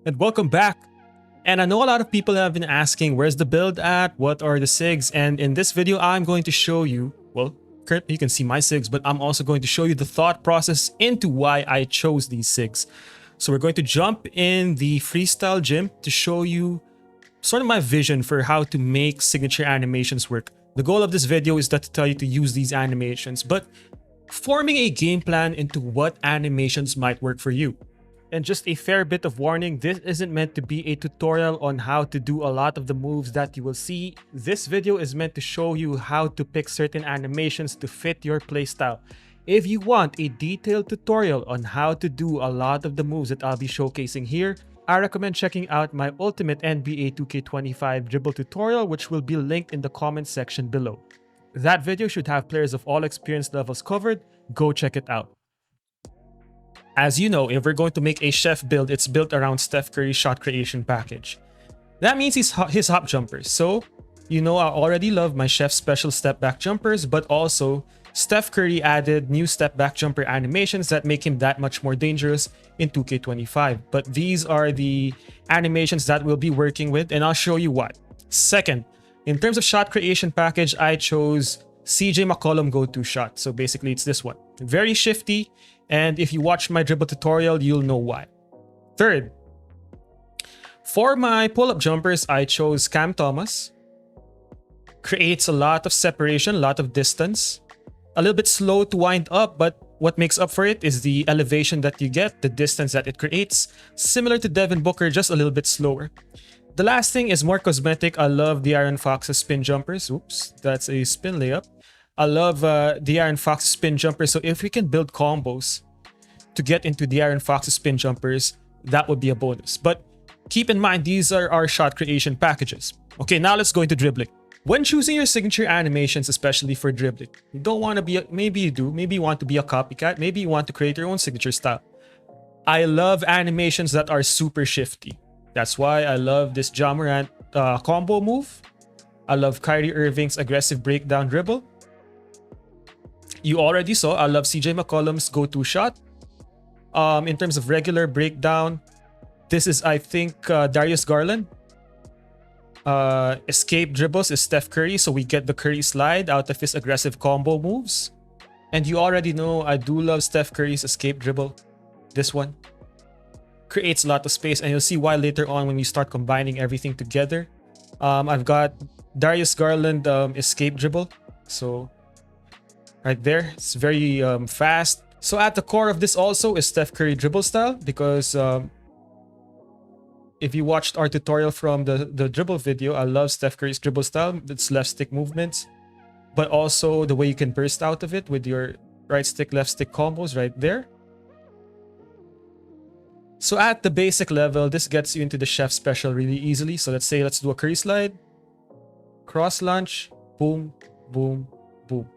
and welcome back. And I know a lot of people have been asking, where's the build at? What are the Sigs? And in this video, I'm going to show you, well, currently you can see my Sigs, but I'm also going to show you the thought process into why I chose these Sigs. So we're going to jump in the freestyle gym to show you sort of my vision for how to make signature animations work. The goal of this video is not to tell you to use these animations, but forming a game plan into what animations might work for you. And just a fair bit of warning, this isn't meant to be a tutorial on how to do a lot of the moves that you will see. This video is meant to show you how to pick certain animations to fit your playstyle. If you want a detailed tutorial on how to do a lot of the moves that I'll be showcasing here, I recommend checking out my ultimate NBA 2K25 dribble tutorial, which will be linked in the comments section below. That video should have players of all experience levels covered. Go check it out. As you know, if we're going to make a chef build, it's built around Steph Curry's shot creation package. That means his hop jumpers. So, you know, I already love my chef special step back jumpers, but also Steph Curry added new step back jumper animations that make him that much more dangerous in 2K25. But these are the animations that we'll be working with, and I'll show you what. Second, in terms of shot creation package, I chose CJ McCollum go-to shot. So basically it's this one. Very shifty, and if you watch my dribble tutorial, you'll know why. Third, for my pull-up jumpers, I chose Cam Thomas. Creates a lot of separation, a lot of distance. A little bit slow to wind up, but what makes up for it is the elevation that you get, the distance that it creates. Similar to Devin Booker, just a little bit slower. The last thing is more cosmetic. I love the De'Aaron Fox's spin jumpers. Oops, that's a spin layup. I love the De'Aaron Fox's spin jumpers. So if we can build combos to get into the De'Aaron Fox's spin jumpers, that would be a bonus. But keep in mind, these are our shot creation packages. Okay, now let's go into dribbling. When choosing your signature animations, especially for dribbling, you don't want to be, maybe you do, maybe you want to be a copycat, maybe you want to create your own signature style. I love animations that are super shifty. That's why I love this Ja Morant combo move. I love Kyrie Irving's aggressive breakdown dribble. You already saw, I love CJ McCollum's go-to shot. In terms of regular breakdown, this is, I think, Darius Garland. Escape dribbles is Steph Curry, so we get the Curry slide out of his aggressive combo moves. And you already know I do love Steph Curry's escape dribble. This one creates a lot of space, and you'll see why later on when we start combining everything together. I've got Darius Garland escape dribble, so right there, it's very fast. So at the core of this also is Steph Curry dribble style, because if you watched our tutorial from the dribble video, I love Steph Curry's dribble style. It's left stick movements, but also the way you can burst out of it with your right stick, left stick combos right there. So at the basic level, this gets you into the chef special really easily. So let's do a Curry slide, cross launch, boom, boom, boom.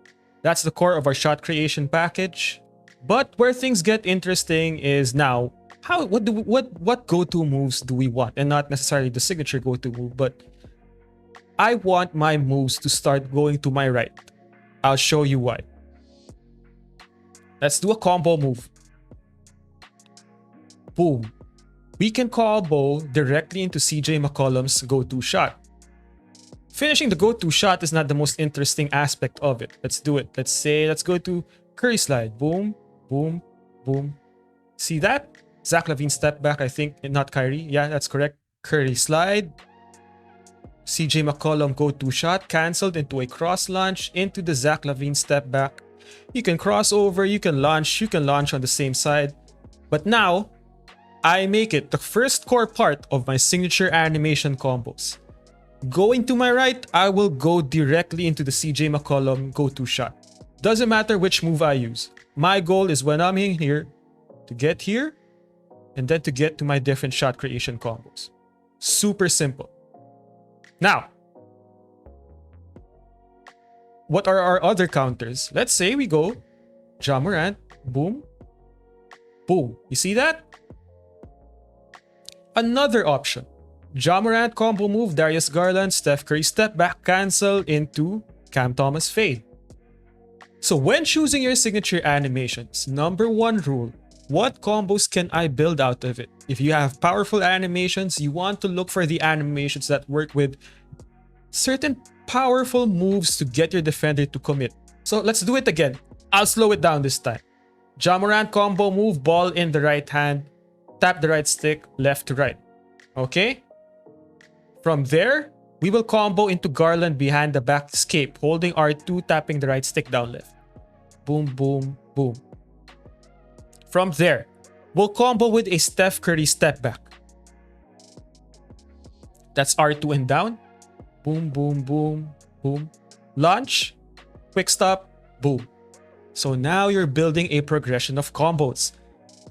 That's the core of our shot creation package. But where things get interesting is now, what go-to moves do we want? And not necessarily the signature go-to move, but I want my moves to start going to my right. I'll show you why. Let's do a combo move. Boom. We can combo directly into CJ McCollum's go-to shot. Finishing the go-to shot is not the most interesting aspect of it. Let's do it. Let's go to Curry slide. Boom, boom, boom. See that? Zach LaVine step back, I think, not Kyrie. Yeah, that's correct. Curry slide. CJ McCollum go-to shot canceled into a cross launch into the Zach LaVine step back. You can cross over, you can launch on the same side. But now, I make it the first core part of my signature animation combos. Going to my right, I will go directly into the CJ McCollum go-to shot. Doesn't matter which move I use. My goal is when I'm in here, to get here, and then to get to my different shot creation combos. Super simple. Now, what are our other counters? Let's say we go Ja Morant, boom, boom. You see that? Another option. Ja Morant combo move, Darius Garland, Steph Curry step back cancel into Cam Thomas fade. So when choosing your signature animations, number one rule, what combos can I build out of it? If you have powerful animations, you want to look for the animations that work with certain powerful moves to get your defender to commit. So let's do it again. I'll slow it down this time. Ja Morant combo move, ball in the right hand, tap the right stick, left to right. Okay? From there, we will combo into Garland behind the back escape, holding R2, tapping the right stick down left. Boom, boom, boom. From there, we'll combo with a Steph Curry step back. That's R2 and down. Boom, boom, boom, boom. Launch, quick stop, boom. So now you're building a progression of combos.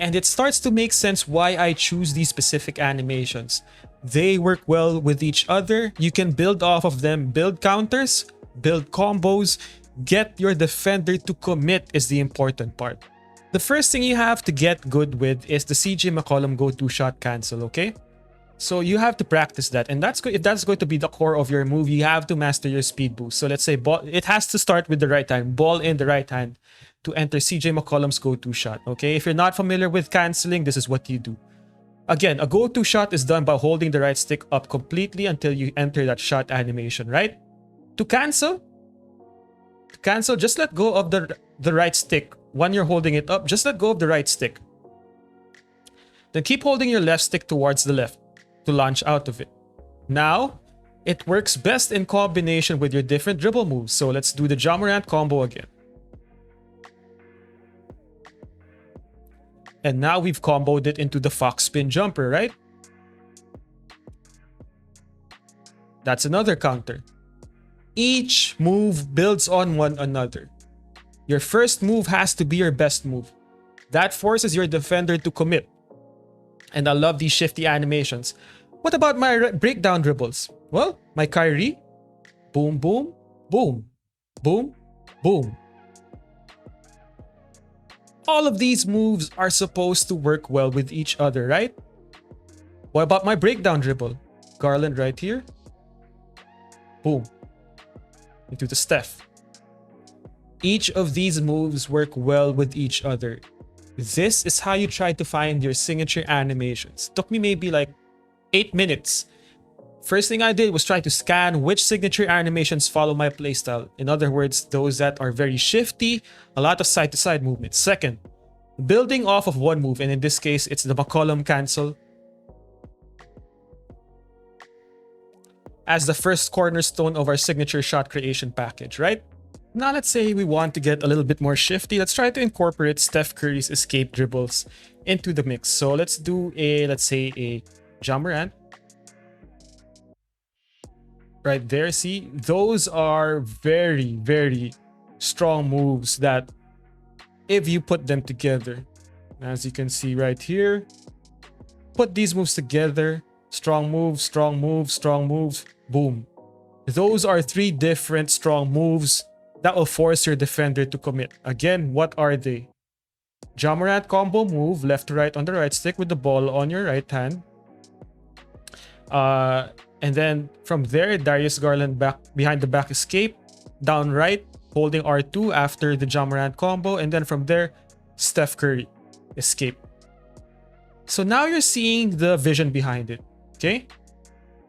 And it starts to make sense why I choose these specific animations. They work well with each other. You can build off of them, build counters, build combos, get your defender to commit is the important part. The first thing you have to get good with is the CJ McCollum go-to shot cancel, okay? So you have to practice that, and if that's going to be the core of your move, you have to master your speed boost. So let's say it has to start with the right hand, ball in the right hand to enter CJ McCollum's go-to shot, okay? If you're not familiar with canceling, this is what you do. Again, a go-to shot is done by holding the right stick up completely until you enter that shot animation, right? To cancel, just let go of the right stick. When you're holding it up, just let go of the right stick. Then keep holding your left stick towards the left to launch out of it. Now, it works best in combination with your different dribble moves. So let's do the Ja Morant combo again. And now we've comboed it into the Fox spin jumper, right? That's another counter. Each move builds on one another. Your first move has to be your best move. That forces your defender to commit. And I love these shifty animations. What about my breakdown dribbles? Well, my Kyrie, boom, boom, boom, boom, boom. All of these moves are supposed to work well with each other, right? What about my breakdown dribble? Garland right here. Boom. Into the Steph. Each of these moves work well with each other. This is how you try to find your signature animations. Took me maybe like 8 minutes. First thing I did was try to scan which signature animations follow my playstyle. In other words, those that are very shifty, a lot of side-to-side movement. Second, building off of one move, and in this case, it's the McCollum cancel as the first cornerstone of our signature shot creation package, right? Now let's say we want to get a little bit more shifty. Let's try to incorporate Steph Curry's escape dribbles into the mix. So let's do let's say a Ja Morant. Right there, see? Those are very, very strong moves that if you put them together, as you can see right here, put these moves together, strong moves, strong moves, strong moves, boom. Those are 3 different strong moves that will force your defender to commit. Again, what are they? Ja Morant combo move, left to right on the right stick with the ball on your right hand. And then from there, Darius Garland back behind the back escape, down right, holding R2 after the Ja Morant combo. And then from there, Steph Curry escape. So now you're seeing the vision behind it. Okay?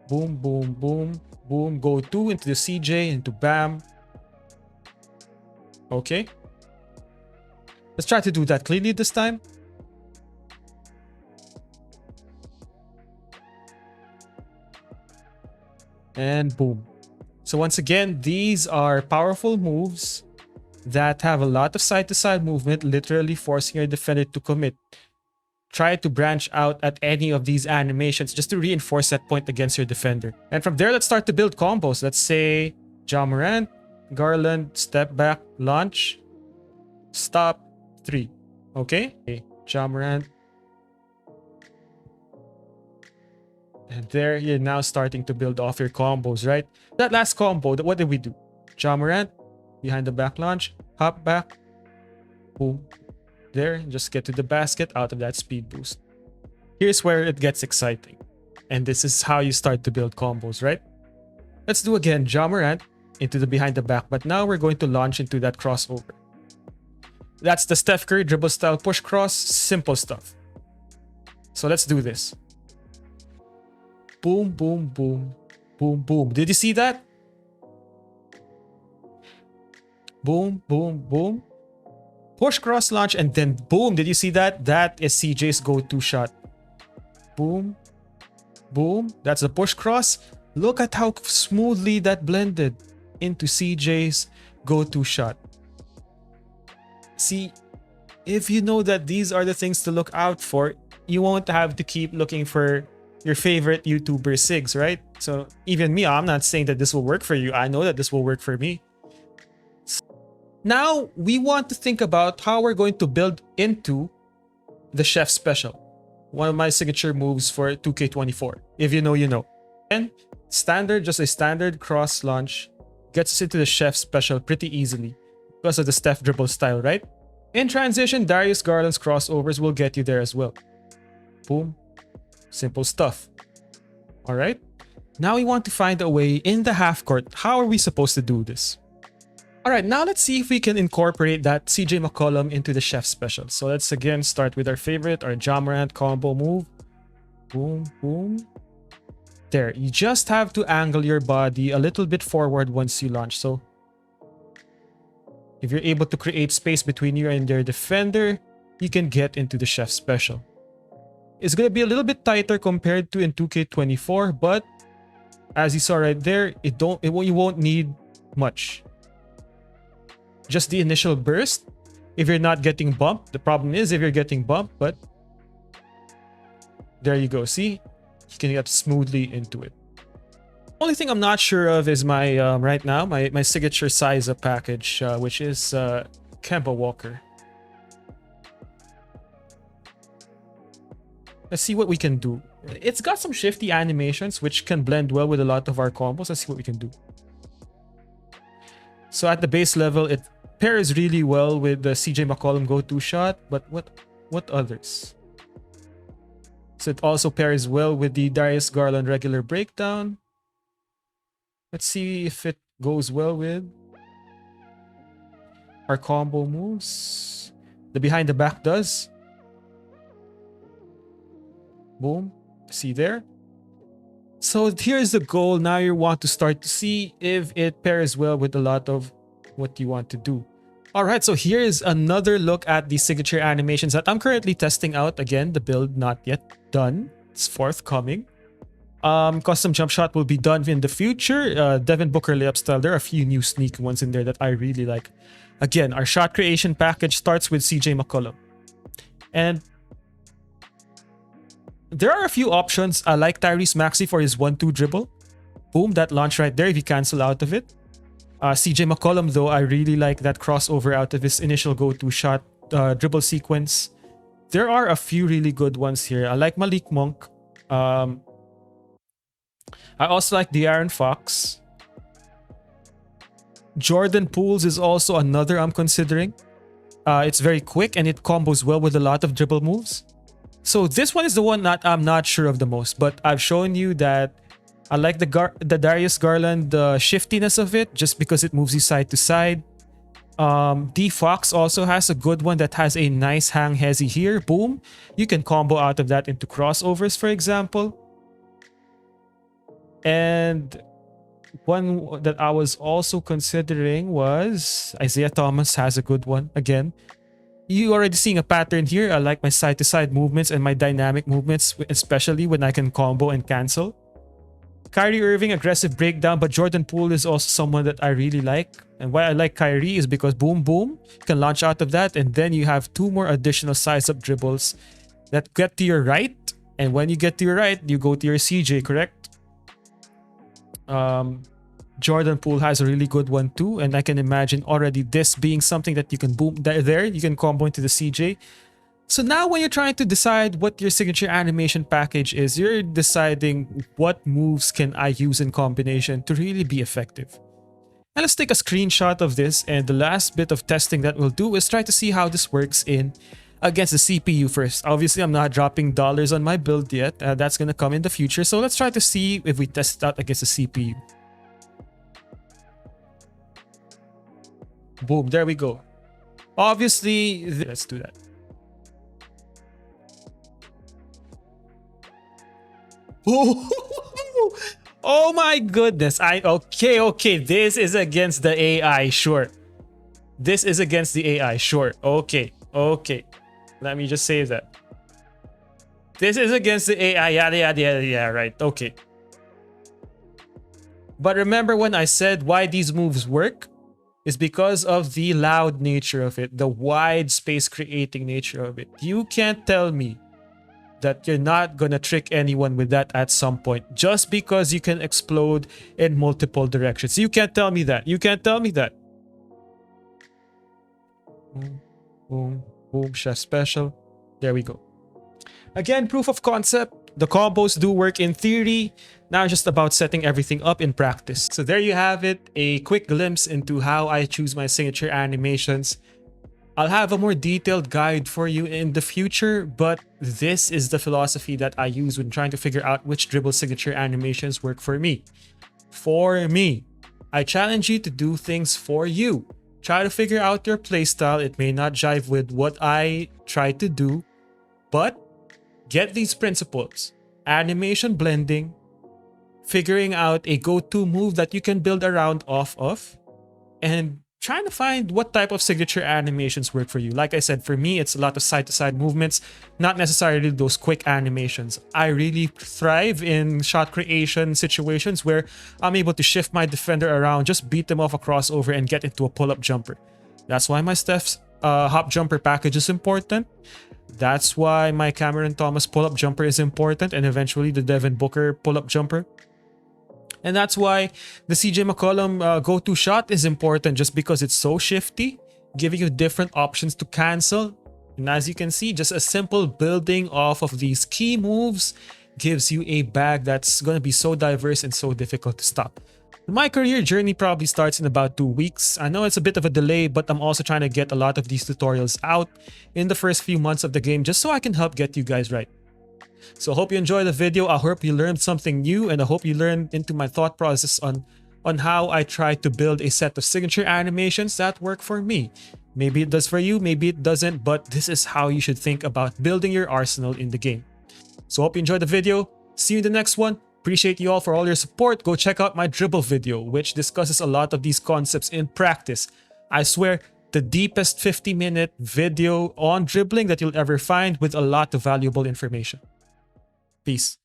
Boom, boom, boom, boom. Go 2 into the CJ, into Bam. Okay. Let's try to do that cleanly this time. And boom. So once again, these are powerful moves that have a lot of side-to-side movement, literally forcing your defender to commit. Try to branch out at any of these animations just to reinforce that point against your defender. And from there, let's start to build combos. Let's say Ja Morant, Garland, step back, launch, stop, 3. Okay? Ja Morant. And there, you're now starting to build off your combos, right? That last combo, what did we do? Ja Morant, behind the back launch, hop back, boom. There, just get to the basket out of that speed boost. Here's where it gets exciting. And this is how you start to build combos, right? Let's do again, Ja Morant into the behind the back, but now we're going to launch into that crossover. That's the Steph Curry dribble style push cross, simple stuff. So let's do this. Boom, boom, boom, boom, boom. Did you see that? Boom, boom, boom. Push cross launch and then boom. Did you see that? That is CJ's go-to shot. Boom, boom. That's the push cross. Look at how smoothly that blended into CJ's go-to shot. See, if you know that these are the things to look out for, you won't have to keep looking for your favorite YouTuber Sigs, right? So even me, I'm not saying that this will work for you. I know that this will work for me. Now we want to think about how we're going to build into the Chef Special. One of my signature moves for 2K24. If you know, you know. And standard, just a standard cross launch gets us into the Chef Special pretty easily because of the Steph dribble style, right? In transition, Darius Garland's crossovers will get you there as well. Boom. Simple stuff. All right. Now we want to find a way in the half court. How are we supposed to do this? All right, now let's see if we can incorporate that CJ McCollum into the Chef Special. So let's again start with our favorite, our Ja Morant combo move. Boom, boom. There, you just have to angle your body a little bit forward once you launch. So if you're able to create space between you and your defender, you can get into the Chef Special. It's going to be a little bit tighter compared to in 2K24, but as you saw right there, you won't need much. Just the initial burst. If you're not getting bumped, the problem is if you're getting bumped, but there you go. See, you can get smoothly into it. Only thing I'm not sure of is my right now my signature size up package, which is Kemba Walker. Let's see what we can do. It's got some shifty animations which can blend well with a lot of our combos. Let's see what we can do. So at the base level, it pairs really well with the CJ McCollum go-to shot, but what others? So it also pairs well with the Darius Garland regular breakdown. Let's see if it goes well with our combo moves. The behind the back does. Boom. See there? So here's the goal. Now you want to start to see if it pairs well with a lot of what you want to do. All right, so here's another look at the signature animations that I'm currently testing out. Again, the build not yet done. It's forthcoming. Custom jump shot will be done in the future. Devin Booker layup style. There are a few new sneaky ones in there that I really like. Again, our shot creation package starts with CJ McCollum. And there are a few options. I like Tyrese Maxey for his 1-2 dribble. Boom, that launch right there if you cancel out of it. CJ McCollum, though, I really like that crossover out of his initial go-to shot dribble sequence. There are a few really good ones here. I like Malik Monk. I also like De'Aaron Fox. Jordan Pools is also another I'm considering. It's very quick and it combos well with a lot of dribble moves. So this one is the one that I'm not sure of the most, but I've shown you that I like the Darius Garland shiftiness of it just because it moves you side to side. D Fox also has a good one that has a nice hang hezzy here. Boom. You can combo out of that into crossovers, for example. And one that I was also considering was Isaiah Thomas has a good one. Again, you already seeing a pattern here. I like my side-to-side movements and my dynamic movements, especially when I can combo and cancel. Kyrie Irving, aggressive breakdown, but Jordan Poole is also someone that I really like. And why I like Kyrie is because boom, boom, you can launch out of that. And then you have two more additional size-up dribbles that get to your right. And when you get to your right, you go to your CJ, correct? Jordan Poole has a really good one too, and I can imagine already this being something that you can boom there, you can combo into the CJ. So now when you're trying to decide what your signature animation package is, you're deciding what moves can I use in combination to really be effective. And let's take a screenshot of this, and the last bit of testing that we'll do is try to see how this works in against the CPU first. Obviously, I'm not dropping dollars on my build yet. That's going to come in the future. So let's try to see if we test it out against the CPU. Boom, there we go. Obviously, let's do that. Oh my goodness. Okay. This is against the AI, sure. This is against the AI, sure. Okay. Let me just say that. This is against the AI, yeah, right. Okay. But remember when I said why these moves work? Is because of the loud nature of it, the wide space creating nature of it. You can't tell me that you're not gonna trick anyone with that at some point just because you can explode in multiple directions. You can't tell me that. You can't tell me that. Boom, chef special. There we go. Again, proof of concept. The combos do work in theory. Now it's just about setting everything up in practice. So there you have it, a quick glimpse into how I choose my signature animations. I'll have a more detailed guide for you in the future, but this is the philosophy that I use when trying to figure out which dribble signature animations work for me. For me, I challenge you to do things for you. Try to figure out your playstyle. It may not jive with what I try to do, but get these principles: animation blending, figuring out a go-to move that you can build around off of, and trying to find what type of signature animations work for you. Like I said, for me, it's a lot of side-to-side movements, not necessarily those quick animations. I really thrive in shot creation situations where I'm able to shift my defender around, just beat them off a crossover and get into a pull-up jumper. That's why my Steph's hop jumper package is important. That's why my Cameron Thomas pull-up jumper is important, and eventually the Devin Booker pull-up jumper. And that's why the CJ McCollum go-to shot is important, just because it's so shifty, giving you different options to cancel. And as you can see, just a simple building off of these key moves gives you a bag that's going to be so diverse and so difficult to stop. My career journey probably starts in about 2 weeks. I know it's a bit of a delay, but I'm also trying to get a lot of these tutorials out in the first few months of the game just so I can help get you guys right. So I hope you enjoyed the video. I hope you learned something new, and I hope you learned into my thought process on how I try to build a set of signature animations that work for me. Maybe it does for you, maybe it doesn't, but this is how you should think about building your arsenal in the game. So I hope you enjoyed the video. See you in the next one. Appreciate you all for all your support. Go check out my dribble video, which discusses a lot of these concepts in practice. I swear, the deepest 50-minute video on dribbling that you'll ever find, with a lot of valuable information. Peace.